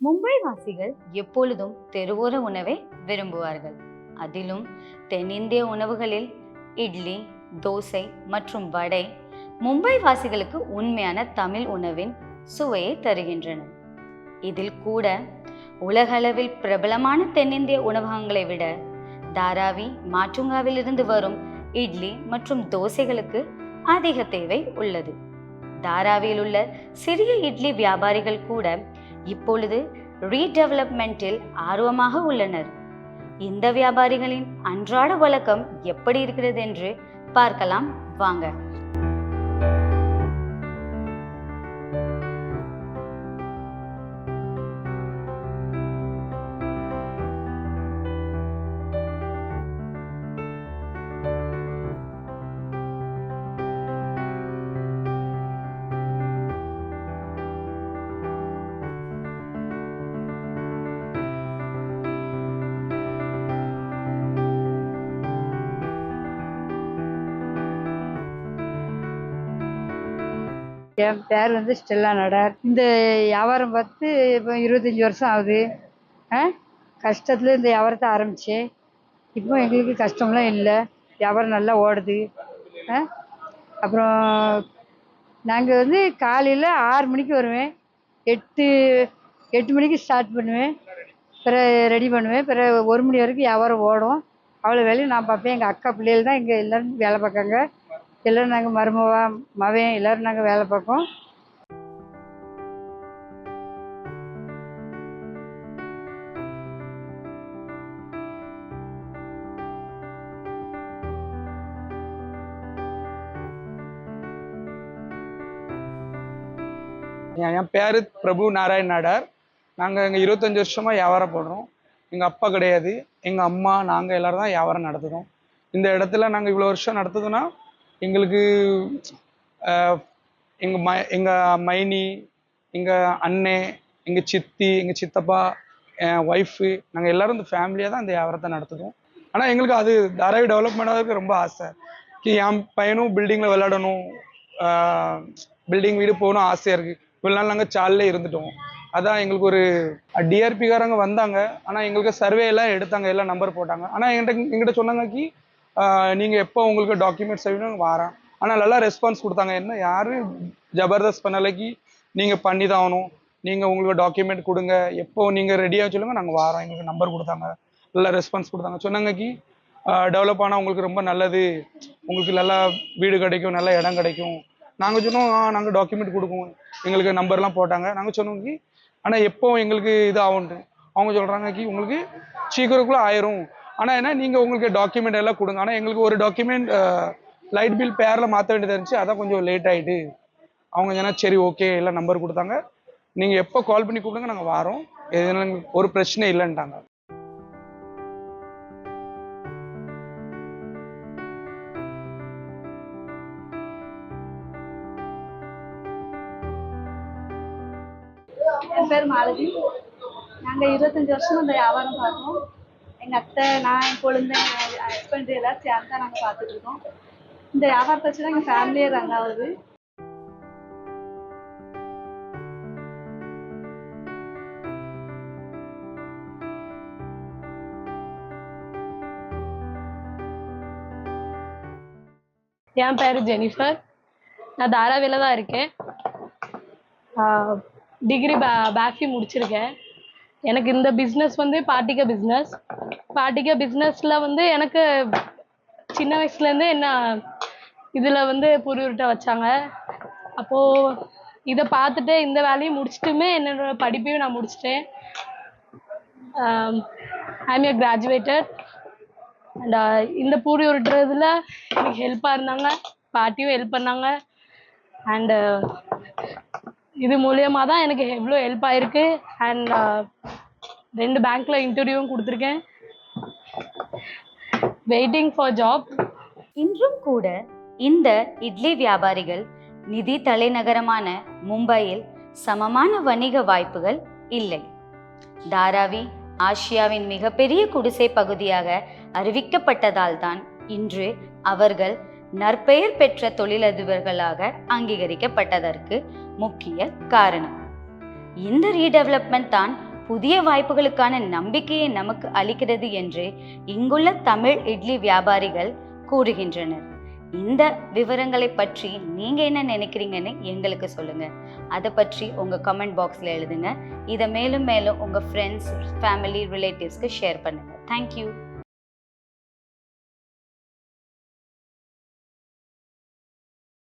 மும்பை வாசிகள் எப்பொழுதும் தெருவோர உணவை விரும்புவார்கள். அதிலும் தென்னிந்திய உணவுகளில் இட்லி, தோசை மற்றும் வடை மும்பை வாசிகளுக்கு உண்மையான தமிழ் உணவின் சுவையை தருகின்றன. இதில் கூட உலகளவில் பிரபலமான தென்னிந்திய உணவகங்களை விட தாராவி, மாட்டுங்காவில் இருந்து வரும் இட்லி மற்றும் தோசைகளுக்கு அதிக தேவை உள்ளது. தாராவியில் உள்ள சிறிய இட்லி வியாபாரிகள் கூட இப்பொழுது ரீடெவலப்மெண்டில் ஆர்வமாக உள்ளனர். இந்த வியாபாரிகளின் அன்றாட வழக்கம் எப்படி இருக்கிறது என்று பார்க்கலாம் வாங்க. என் பேர் ஸ்டெல்லா நடார். இந்த வியாபாரம் பார்த்து இப்போ 25 வருஷம் ஆகுது. கஷ்டத்தில் இந்த வியாபாரத்தை ஆரம்பித்தேன். இப்போ எங்களுக்கு கஷ்டம்லாம் இல்லை, வியாபாரம் நல்லா ஓடுது. அப்புறம் நாங்கள் காலையில் 6 மணிக்கு வருவேன், 8 மணிக்கு ஸ்டார்ட் பண்ணுவேன், பிறகு ரெடி பண்ணுவேன், பிறகு 1 மணி வரைக்கும் வியாபாரம் ஓடும். அவ்வளோ வேலையும் நான் பார்ப்பேன். எங்கள் அக்கா பிள்ளைகள் தான் இங்கே எல்லோரும் வேலை பார்க்காங்க. எல்லோரும் நாங்கள் மருமவா மவன் எல்லோரும் நாங்கள் வேலை பார்ப்போம். என் பேர் பிரபு நாராயண் நாடார். நாங்கள் இங்கே 25 வருஷமாக வியாபாரம் பண்ணுறோம். எங்கள் அப்பா கிடையாது, எங்கள் அம்மா, நாங்கள் எல்லோரும் தான் வியாபாரம் நடத்துகிறோம். இந்த இடத்துல நாங்கள் இவ்வளோ வருஷம் நடத்துதுன்னா எங்களுக்கு எங்கள் மைனி, எங்கள் அண்ணே, எங்கள் சித்தி, எங்கள் சித்தப்பா, என் ஒய்ஃபு, நாங்கள் எல்லோரும் இந்த ஃபேமிலியாக தான் இந்த வியாபாரத்தை நடத்துகிறோம். ஆனால் எங்களுக்கு அது தாராவி டெவலப்மெண்ட் ஆகிறதுக்கு ரொம்ப ஆசை. என் பையனும் பில்டிங்கில் விளையாடணும், பில்டிங் வீடு போகணும் ஆசையாக இருக்குது. இவ்வளோ நாள் நாங்கள் சாலில் இருந்துட்டோம். அதான் எங்களுக்கு ஒரு டிஆர்பிக்காரங்க வந்தாங்க. ஆனால் எங்களுக்கு சர்வே எல்லாம் எடுத்தாங்க, எல்லாம் நம்பர் போட்டாங்க. ஆனால் எங்கிட்ட சொன்னாங்க நீங்கள் எப்போ உங்களுக்கு டாக்குமெண்ட்ஸ் வேணும் வரேன். ஆனால் நல்லா ரெஸ்பான்ஸ் கொடுத்தாங்க. என்ன யாரும் ஜபர்தஸ்த் பண்ணலைக்கு நீங்கள் பண்ணி தான் ஆகணும், நீங்கள் உங்களுக்கு டாக்குமெண்ட் கொடுங்க, எப்போ நீங்கள் ரெடியாக சொல்லுங்கள், நாங்கள் வரோம். எங்களுக்கு நம்பர் கொடுத்தாங்க, நல்லா ரெஸ்பான்ஸ் கொடுத்தாங்க. சொன்னாங்க டெவலப் ஆனால் உங்களுக்கு ரொம்ப நல்லது, உங்களுக்கு நல்லா வீடு கிடைக்கும், நல்ல இடம் கிடைக்கும். நாங்கள் சொன்னோம் நாங்கள் டாக்குமெண்ட் கொடுப்போம், எங்களுக்கு நம்பர்லாம் போட்டாங்க. நாங்கள் சொன்னோம் ஆனால் எப்போ எங்களுக்கு இது ஆகும்ட்டு. அவங்க சொல்கிறாங்க உங்களுக்கு சீக்கிரக்குள்ளே ஆயிரும், ஆனால் என்ன நீங்கள் உங்களுக்கு டாக்குமெண்ட் எல்லாம் கொடுங்க. ஆனால் எங்களுக்கு ஒரு டாக்குமெண்ட் லைட் பில் பேரில் மாற்ற வேண்டியதாக இருந்துச்சு, அதான் கொஞ்சம் லேட் ஆகிட்டு. அவங்க சொன்னா சரி ஓகே எல்லாம் நம்பர் கொடுத்தாங்க, நீங்கள் எப்போ கால் பண்ணி கூப்பிடுங்க, நாங்கள் வரோம், எதுனால ஒரு பிரச்சனை இல்லைன்ட்டாங்க. என் பேர் மாலதி. நாங்கள் 25 வருஷம் அந்த வியாபாரம் பார்த்தோம். எங்கள் அத்தை, நான், என் குழந்தை, என் ஹஸ்பண்ட் எல்லாம் சேர்ந்து தான் நாங்கள் பார்த்துட்ருக்கோம். இந்த வியாபாரத்தை வச்சு தான் எங்கள் ஃபேமிலியே ரன் ஆகுது. என் பேர் ஜெனிஃபர். நான் தாராவில தான் இருக்கேன். டிகிரி பேக்ஸி முடிச்சிருக்கேன். எனக்கு இந்த பிஸ்னஸ் பாட்டிக்க பிஸ்னஸ். பாட்டிக்க பிஸ்னஸில் எனக்கு சின்ன வயசுலேருந்து என்ன இதில் பொரி உருட்டை வச்சாங்க. அப்போது இதை பார்த்துட்டு இந்த வேலையும் முடிச்சுட்டுமே என்னோட படிப்பையும் நான் முடிச்சிட்டேன். IIM A graduated. அண்ட் இந்த பூரி உருட்டுறதுல எனக்கு ஹெல்ப்பாக இருந்தாங்க, பாட்டியும் ஹெல்ப் பண்ணாங்க. அண்டு இது மூலியமாக தான் எனக்கு எவ்வளோ ஹெல்ப் ஆகிருக்கு. அண்ட் 2 பேங்க்கில் இன்டர்வியூவும் கொடுத்துருக்கேன். Waiting for job. இன்றும் கூட இந்த இட்லி வியாபாரிகள் நிதி தலைநகரமான மும்பையில் சமமான வணிக வாய்ப்புகள் இல்லை. தாராவி ஆசியாவின் மிகப்பெரிய குடிசை பகுதியாக அறிவிக்கப்பட்டதால் தான் இன்று அவர்கள் நற்பெயர் பெற்ற தொழிலதிபர்களாக அங்கீகரிக்கப்பட்டதற்கு முக்கிய காரணம். இந்த ரீடெவலப்மெண்ட் தான் புதிய வாய்ப்புகளுக்கான நம்பிக்கையை நமக்கு அளிக்கிறது என்று இங்குள்ள தமிழ் இட்லி வியாபாரிகள் கூறுகின்றனர். இந்த விவரங்களை பற்றி நீங்க என்ன நினைக்கிறீங்கன்னு எங்களுக்கு சொல்லுங்க. அதை பற்றி உங்க கமெண்ட் பாக்ஸ்ல எழுதுங்க. இதை மேலும் மேலும் உங்க ஃப்ரெண்ட்ஸ், ஃபேமிலி, ரிலேட்டிவ்ஸ்க்கு ஷேர் பண்ணுங்க. தேங்க்யூ.